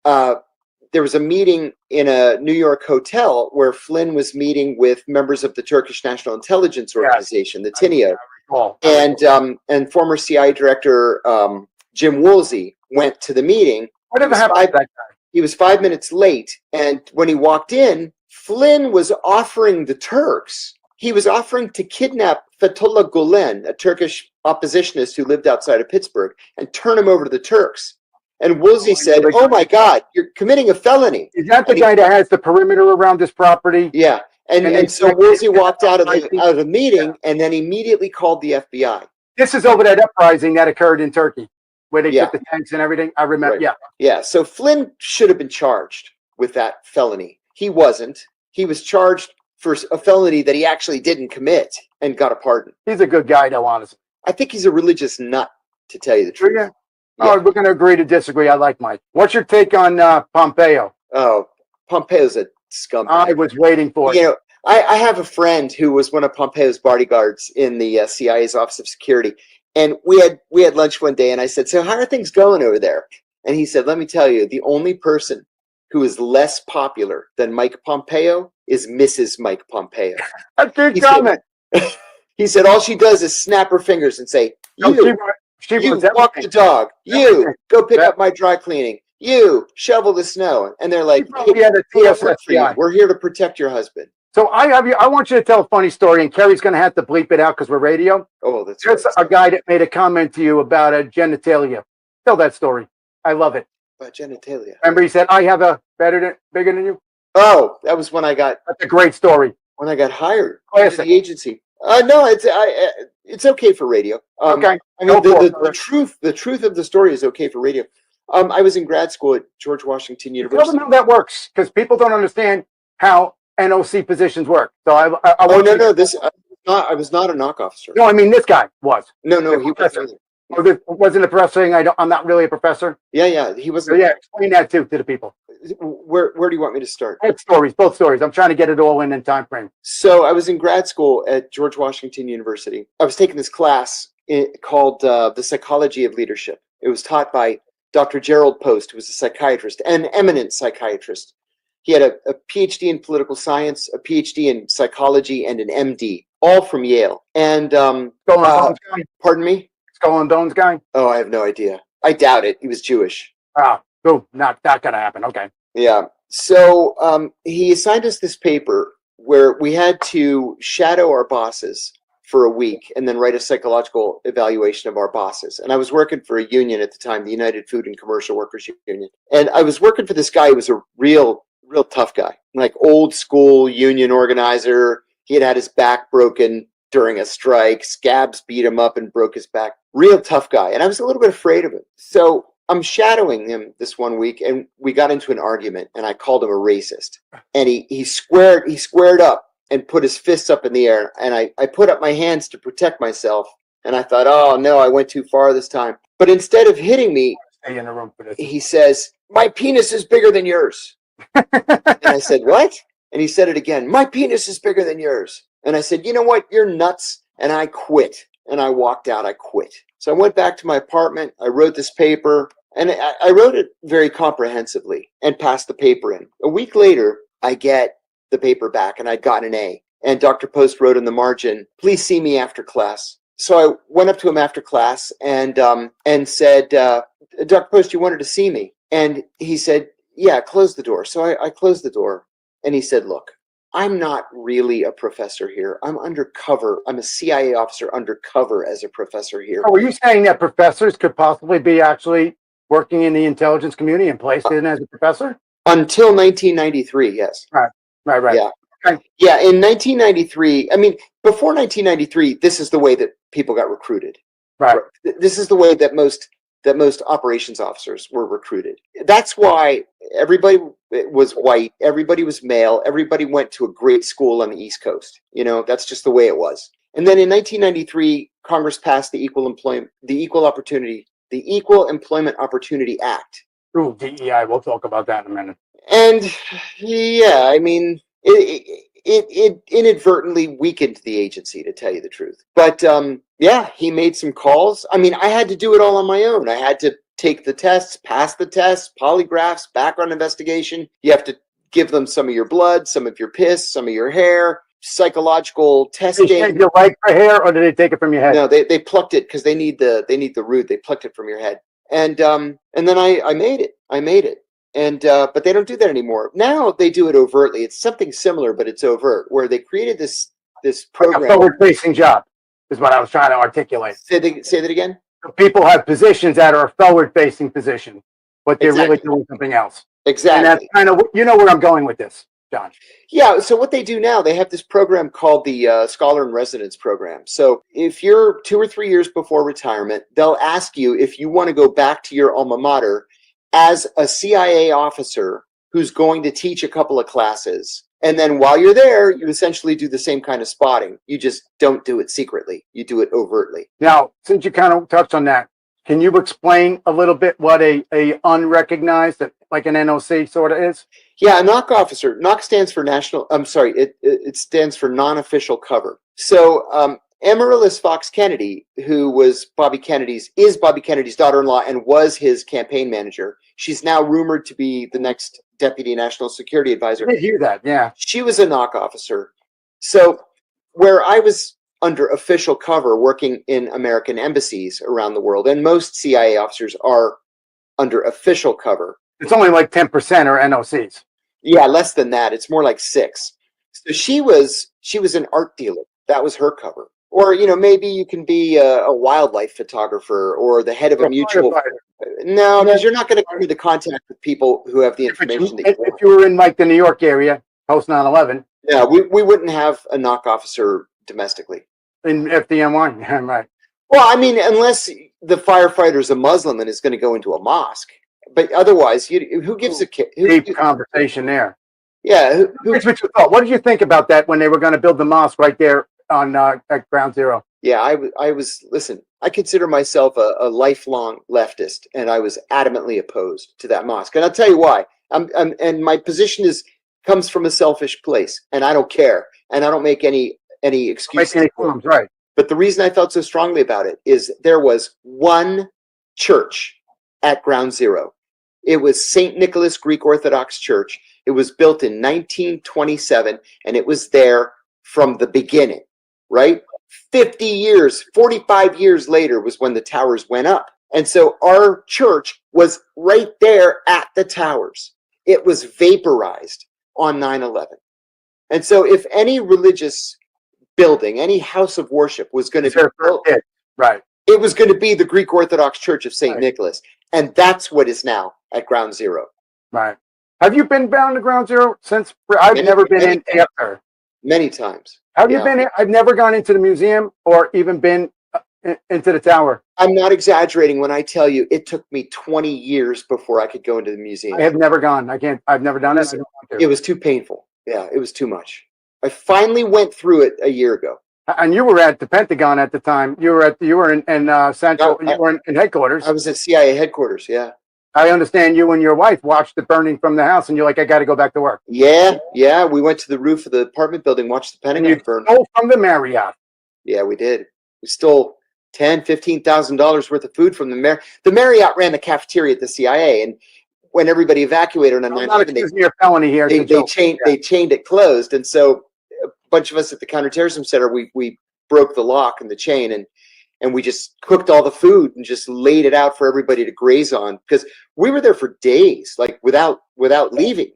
There was a meeting in a New York hotel where Flynn was meeting with members of the Turkish National Intelligence Organization, the TINIO, and former CIA director Jim Woolsey went to the meeting. Whatever happened to that guy? He was 5 minutes late, and when he walked in, Flynn was offering the Turks. He was offering to kidnap Fethullah Gulen, a Turkish oppositionist who lived outside of Pittsburgh, and turn him over to the Turks. And Woolsey said, "Oh my God, you're committing a felony." Is that the guy that has the perimeter around this property? Yeah, And and they so checked Woolsey it walked out of out, the meeting, and then immediately called the FBI. This is over that uprising that occurred in Turkey, where they Yeah. took the tanks and everything. I remember. Right. Yeah. Yeah, so Flynn should have been charged with that felony. He wasn't. He was charged for a felony that he actually didn't commit and got a pardon. He's a good guy, though, honestly. I think he's a religious nut, to tell you the truth. Yeah. Oh, we're going to agree to disagree. I like Mike. What's your take on Pompeo? Oh, Pompeo's a scumbag. I was waiting for it. You know, I have a friend who was one of Pompeo's bodyguards in the CIA's Office of Security, and we had lunch one day, and I said, "So how are things going over there?" And he said, "Let me tell you, the only person who is less popular than Mike Pompeo is Mrs. Mike Pompeo." That's a good He said- comment. He said, "All she does is snap her fingers and say, No, you she you runs walk the everything. dog. You Everything. go pick Yeah. up my dry cleaning. You shovel the snow." And they're like, She probably had a "We don't work for you. TSSCI. We're here to protect your husband." So I want you to tell a funny story, and Kerry's going to have to bleep it out because we're radio. Oh, that's There's right. a guy that made a comment to you about a genitalia. Tell that story. I love it. About genitalia. Remember, he said, "I have a bigger than you." Oh, that was when I got That's a great story. hired Classic. to the agency. No, it's okay for radio. Okay. I mean, Go for it, the truth of the story is okay for radio. I was in grad school at George Washington Tell University. them how that works, because people don't understand how NOC positions work. So I Oh want no, you- no, I was not a knock officer. No, I mean this guy was. No, he Professor. wasn't. Wasn't a professor saying I'm not really a professor. Yeah, he So wasn't. yeah, explain that too to the people. Where do you want me to start? Both stories. I'm trying to get it all in time frame. So I was in grad school at George Washington University. I was taking this class called The Psychology of Leadership. It was taught by Dr. Gerald Post, who was a psychiatrist, an eminent psychiatrist. He had a PhD in political science, a PhD in psychology, and an MD, all from Yale. And Skull and Bones guy. pardon me? Skull and Bones guy. Oh, I have no idea. I doubt it. He was Jewish. Not gonna happen. Okay. Yeah. So he assigned us this paper where we had to shadow our bosses for a week and then write a psychological evaluation of our bosses. And I was working for a union at the time, the United Food and Commercial Workers Union. And I was working for this guy who was a real tough guy, like old school union organizer. He had his back broken during a strike. Scabs beat him up and broke his back. Real tough guy. And I was a little bit afraid of him. So I'm shadowing him this one week, and we got into an argument, and I called him a racist. And he squared up and put his fists up in the air, and I put up my hands to protect myself. And I thought, oh no, I went too far this time. But instead of hitting me, Stay in the room for this. he says, "My penis is bigger than yours." And I said, "What?" And he said it again, "My penis is bigger than yours." And I said, "You know what? You're nuts." And I quit. And I walked out. I quit. So I went back to my apartment. I wrote this paper, and I wrote it very comprehensively and passed the paper in. A week later, I get the paper back, and I'd gotten an A. And Dr. Post wrote in the margin, "Please see me after class." So I went up to him after class and said, "Dr. Post, you wanted to see me?" And he said, "Yeah, close the door." So I closed the door, and he said, "Look, I'm not really a professor here. I'm undercover. I'm a CIA officer undercover as a professor here." Oh, were you saying that professors could possibly be actually working in the intelligence community and placed in as a professor? Until 1993, yes. Right. Yeah. Okay. Yeah, in 1993, I mean, before 1993, this is the way that people got recruited. Right. This is the way that most operations officers were recruited. That's why everybody was white, everybody was male, everybody went to a great school on the East Coast. You know, that's just the way it was. And then in 1993, Congress passed the Equal Employment Opportunity Act. Ooh, DEI. We'll talk about that in a minute. And yeah, I mean, it inadvertently weakened the agency, to tell you the truth. But yeah, he made some calls. I mean, I had to do it all on my own. I had to take the tests, pass the tests, polygraphs, background investigation. You have to give them some of your blood, some of your piss, some of your hair, psychological testing. Did they shave your leg for hair, or did they take it from your head? No, they plucked it because they need the root. They plucked it from your head. And then I made it. And but they don't do that anymore. Now they do it overtly. It's something similar, but it's overt, where they created this program. Like a forward-facing job is what I was trying to articulate. Say that again. People have positions that are a forward-facing position, but they're Exactly. really doing something else. Exactly. And that's kind of, you know where I'm going with this, John. Yeah, so what they do now, they have this program called the Scholar in Residence program. So if you're 2 or 3 years before retirement, they'll ask you if you want to go back to your alma mater as a CIA officer who's going to teach a couple of classes. And then while you're there, you essentially do the same kind of spotting. You just don't do it secretly. You do it overtly. Now, since you kind of touched on that, can you explain a little bit what a unrecognized, like an NOC sort of is? Yeah, a NOC officer. NOC stands for it stands for non-official cover. So Amaryllis Fox Kennedy, who was Bobby Kennedy's daughter-in-law and was his campaign manager. She's now rumored to be the next deputy national security advisor. I did hear that, yeah. She was a NOC officer. So where I was under official cover working in American embassies around the world, and most CIA officers are under official cover. It's only like 10% are NOCs. Yeah, less than that. It's more like 6. So she was an art dealer. That was her cover. Or, you know, maybe you can be a wildlife photographer or the head of a mutual. No, because you're not going to come into contact with people who have the information. If you were in like the New York area, post 9/11. Yeah, we wouldn't have a NOC officer domestically. In FDNY, yeah, right. Well, I mean, unless the firefighter's a Muslim and is going to go into a mosque. But otherwise, who gives a kid? Deep conversation there. Yeah. Here's what you thought. What did you think about that when they were going to build the mosque right there on at Ground Zero? Yeah, listen, I consider myself a lifelong leftist, and I was adamantly opposed to that mosque. And I'll tell you why. And my position comes from a selfish place, and I don't care. And I don't make any excuses. Right. But the reason I felt so strongly about it is there was one church at Ground Zero. It was St. Nicholas Greek Orthodox Church. It was built in 1927, and it was there from the beginning, right? 50 years, 45 years later was when the towers went up. And so our church was right there at the towers. It was vaporized on 9/11. And so if any religious building, any house of worship was going to be built, right, it was going to be the Greek Orthodox Church of St. Right. Nicholas. And that's what is now at Ground Zero. right. Have you been down to Ground Zero since? I've never been in after. Many times. Have you been? I've never gone into the museum or even been into the tower. I'm not exaggerating when I tell you it took me 20 years before I could go into the museum. I have never gone. I can't. I've never done it. I don't want to. It was too painful. Yeah, it was too much. I finally went through it a year ago. And you were at the Pentagon at the time. You were in Central. You were in headquarters. I was at CIA headquarters. Yeah. I understand you and your wife watched the burning from the house, and you're like, I got to go back to work. Yeah. We went to the roof of the apartment building, watched the Pentagon burn. Stole from the Marriott. Yeah, we did. We stole $10,000-$15,000 worth of food from the Marriott. The Marriott ran the cafeteria at the CIA, and when everybody evacuated on 9/11, felony here. They chained it closed, and so a bunch of us at the Counterterrorism Center, we broke the lock and the chain, and we just cooked all the food and just laid it out for everybody to graze on, because we were there for days, like without leaving.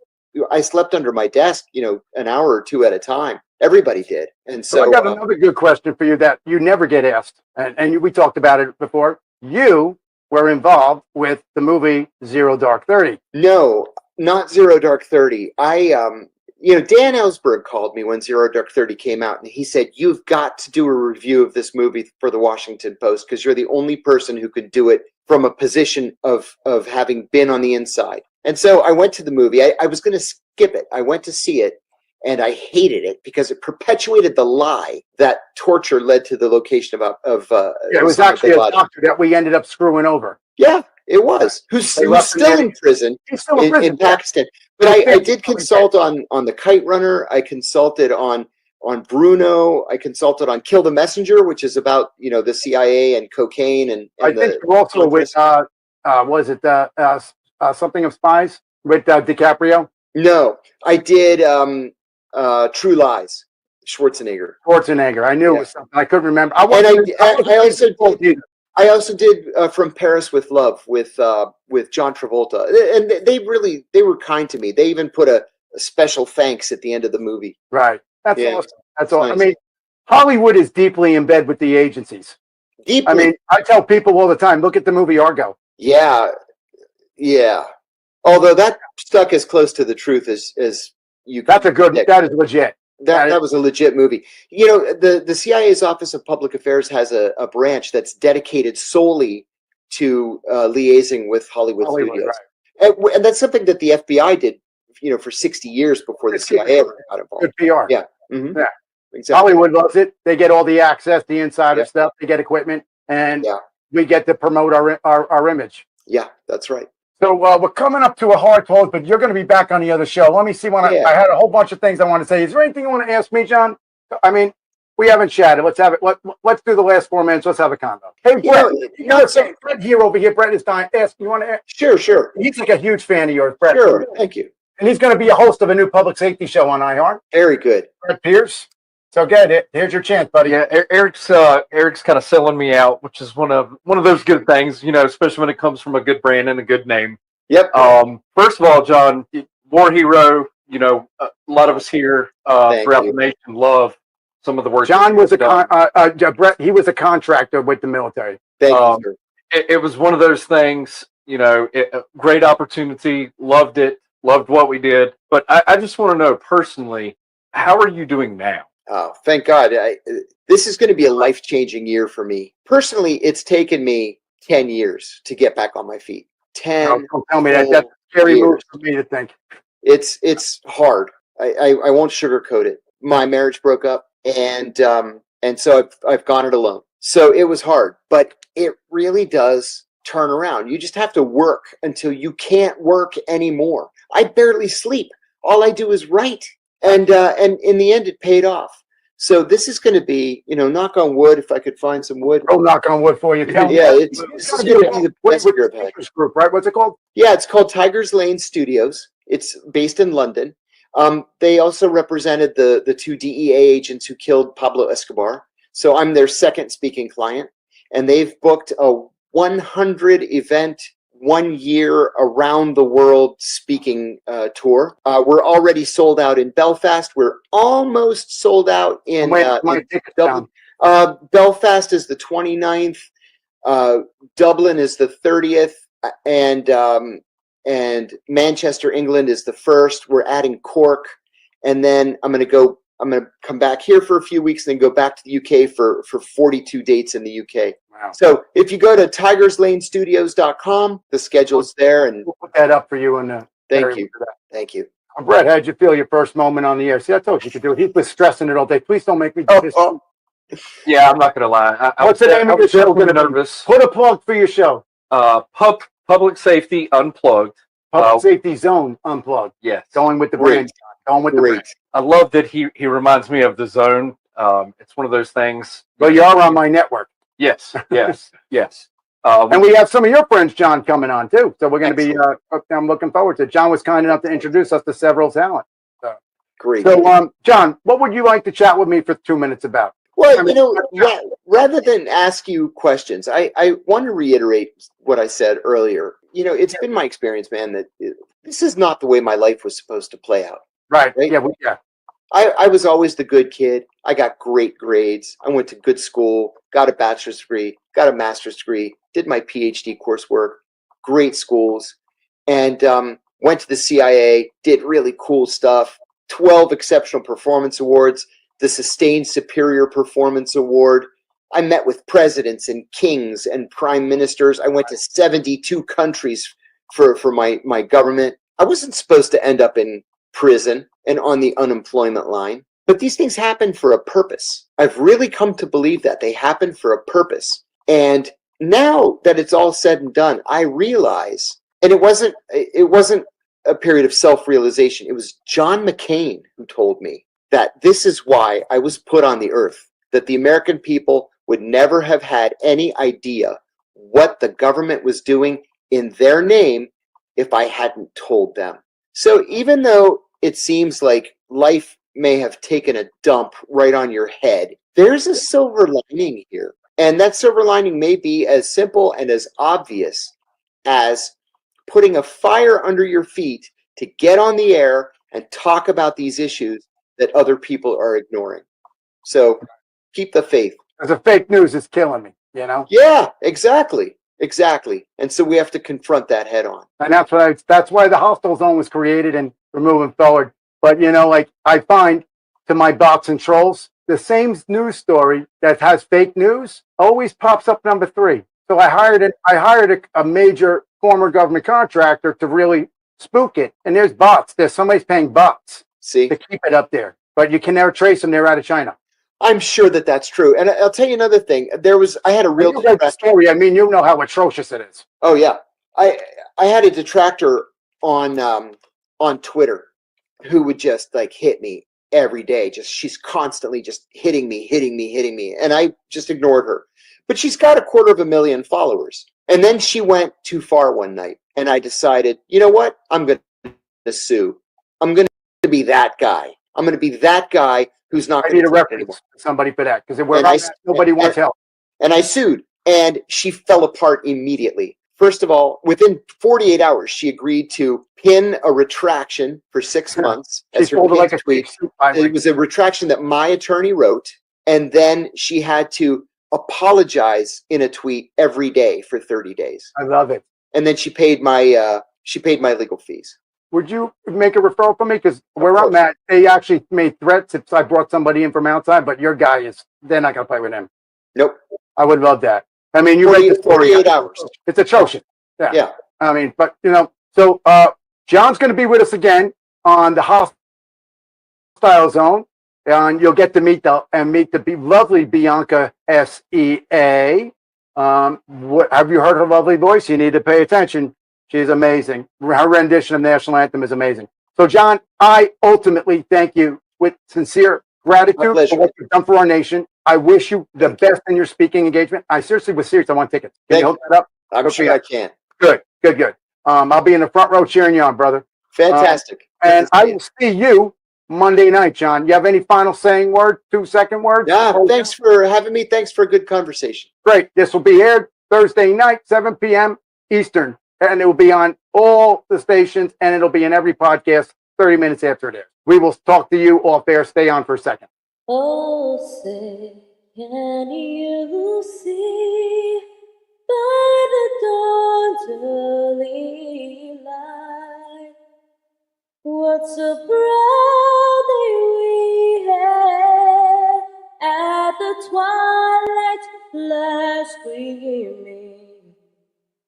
I slept under my desk, an hour or two at a time. Everybody did. And so I got another good question for you that you never get asked. And we talked about it before. You were involved with the movie Zero Dark 30. No, not Zero Dark 30. Dan Ellsberg called me when Zero Dark 30 came out, and he said, you've got to do a review of this movie for the Washington Post, because you're the only person who could do it from a position of having been on the inside. And so I went to the movie. I was going to skip it. I went to see it, and I hated it because it perpetuated the lie that torture led to the location of it was actually a doctor that we ended up screwing over. Yeah, it was. Who's still in prison. He's still in prison in Pakistan. But I did consult on the Kite Runner. I consulted on Bruno. I consulted on Kill the Messenger, which is about the CIA and cocaine and I think you're also with was it something of Spies with DiCaprio? No, I did True Lies. Schwarzenegger. I knew it was something. I couldn't remember. I also did From Paris with Love with John Travolta, and they were kind to me. They even put a special thanks at the end of the movie. Right. That's awesome. That's all. Nice. I mean, Hollywood is deeply in bed with the agencies. Deeply. I mean, I tell people all the time, look at the movie Argo. Yeah. Although that stuck as close to the truth as you. That is legit. That was a legit movie. The CIA's Office of Public Affairs has a branch that's dedicated solely to liaising with Hollywood studios. Right. And that's something that the FBI did, for 60 years before the CIA ever got involved. Good PR. Yeah. Mm-hmm. Yeah. Exactly. Hollywood loves it. They get all the access, the insider stuff. They get equipment, and we get to promote our image. Yeah, that's right. So we're coming up to a hard close, but you're going to be back on the other show. Let me see. I had a whole bunch of things I want to say. Is there anything you want to ask me, John? I mean, we haven't chatted. Let's have it. Let's do the last 4 minutes. Let's have a convo. Hey, Brett, Brett here over here. Brett is dying. You want to ask? Sure. He's like a huge fan of yours, Brett. Sure, thank you. And he's going to be a host of a new public safety show on iHeart. Very good. Brett Pierce. So get it. Here's your chance, buddy. Yeah, Eric's kind of selling me out, which is one of those good things, especially when it comes from a good brand and a good name. Yep. First of all, John, war hero. A lot of us here throughout the nation love some of the work. John was Brett. He was a contractor with the military. Thank you, sir. It was one of those things. Great opportunity. Loved it. Loved what we did. But I just want to know personally, how are you doing now? Oh, thank God. This is going to be a life-changing year for me. Personally, it's taken me 10 years to get back on my feet. 10 Don't tell me that. That's a scary move for me to think. It's hard. I won't sugarcoat it. My marriage broke up, and so I've gone it alone. So it was hard, but it really does turn around. You just have to work until you can't work anymore. I barely sleep. All I do is write. And in the end, it paid off. So this is going to be, knock on wood, if I could find some wood. Oh, knock on wood for you. This is going to be the best year I've had. Group, right? What's it called? Yeah, it's called Tigers Lane Studios. It's based in London. They also represented the two DEA agents who killed Pablo Escobar. So I'm their second speaking client. And they've booked a 100 event 1 year around the world speaking tour. We're already sold out in Belfast. We're almost sold out in, Dublin. Belfast is the 29th. Dublin is the 30th, and Manchester, England is the 1st. We're adding Cork, and then I'm going to come back here for a few weeks and then go back to the UK for 42 dates in the UK. Wow. So if you go to tigersLanestudios.com, the schedule's there. And we'll put that up for you. And thank you. Thank you. Brett, how'd you feel your first moment on the air? See, I told you could do it. He was stressing it all day. Please don't make me do this. Yeah, I'm not going to lie. What's the name of your show? Nervous. Put a plug for your show. Public Safety Unplugged. Public Safety Zone Unplugged. Yes. Going with the brand. Going with the brand. I love that he reminds me of the Zone. It's one of those things. Well, you are on my network. Yes, yes, yes. And we have some of your friends, John, coming on too. So we're going to be. I'm looking forward to it. John was kind enough to introduce us to several talent. So. Great. So, John, what would you like to chat with me for 2 minutes about? Well, rather than ask you questions, I want to reiterate what I said earlier. It's been my experience, man, that this is not the way my life was supposed to play out. Right? Yeah. I was always the good kid. I got great grades. I went to good school, got a bachelor's degree, got a master's degree, did my PhD coursework, great schools, and went to the CIA, did really cool stuff, 12 Exceptional Performance Awards, the Sustained Superior Performance Award. I met with presidents and kings and prime ministers. I went to 72 countries for my government. I wasn't supposed to end up in prison and on the unemployment line, but these things happen for a purpose. I've really come to believe that they happen for a purpose. And now that it's all said and done, I realize, and it wasn't a period of self-realization. It was John McCain who told me that this is why I was put on the earth, that the American people would never have had any idea what the government was doing in their name if I hadn't told them. So even though it seems like life may have taken a dump right on your head, there's a silver lining here. And that silver lining may be as simple and as obvious as putting a fire under your feet to get on the air and talk about these issues that other people are ignoring. So keep the faith. Because the fake news is killing me, Yeah, exactly. And so we have to confront that head on. And that's why the hostile zone was created, and we're moving forward. But I find, to my bots and trolls, the same news story that has fake news always pops up number 3. So I hired a major former government contractor to really spook it. And there's bots. Somebody's paying bots to keep it up there. But you can never trace them. They're out of China. I'm sure that that's true. And I'll tell you another thing. I had a real story. I mean, you know how atrocious it is. Oh yeah. I had a detractor on Twitter who would just hit me every day. She's constantly just hitting me. And I just ignored her. But she's got 250,000 followers. And then she went too far one night. And I decided, you know what? I'm going to sue. I'm going to be that guy. I'm going to be that guy who's not going to need a reference somebody for that, because nobody wants help. And I sued, and she fell apart immediately. First of all, within 48 hours, she agreed to pin a retraction for 6 months. As her like a tweet. It was a retraction that my attorney wrote, and then she had to apologize in a tweet every day for 30 days. I love it. And then she paid my legal fees. Would you make a referral for me? Because where I'm at, they actually made threats if I brought somebody in from outside, but your guy they're not going to play with him. Nope. I would love that. I mean, you 48 hours. It's atrocious. Yeah. I mean, but, so John's going to be with us again on the hostile zone, and you'll get to meet the lovely Bianca SEA. Have you heard her lovely voice? You need to pay attention. She's amazing. Her rendition of National Anthem is amazing. So, John, I ultimately thank you with sincere gratitude for what you've done for our nation. I wish you the best in your speaking engagement. I seriously was serious. I want tickets. Can you hook that up? I'm sure I can. Good. I'll be in the front row cheering you on, brother. Fantastic. And I will see you Monday night, John. You have any final saying word, 2-second words? Yeah, thanks for having me. Thanks for a good conversation. Great. This will be aired Thursday night, 7 p.m. Eastern. and it will be on all the stations, and it'll be in every podcast 30 minutes after it airs. We will talk to you off air. Stay on for a second. Oh, say, can you see by the dawn's early light what so proudly we hailed at the twilight's last gleaming,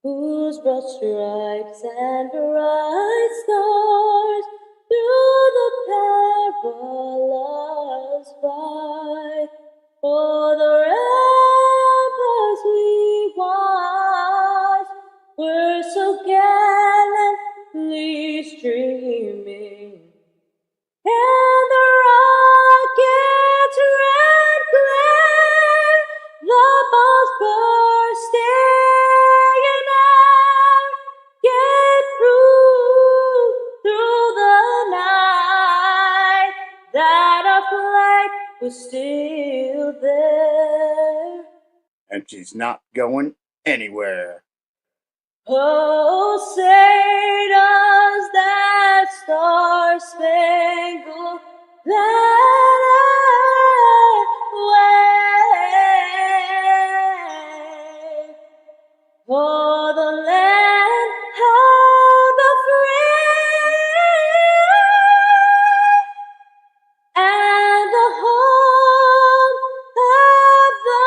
whose broad stripes and bright stars through the perilous fight o'er the ramparts we watched were so gallantly streaming, and the rocket's red glare, the bombs bursting in air, get through the night, that our flag was still there. And she's not going anywhere. Oh, say does that star-spangled banner wave for the land of the free and the home of the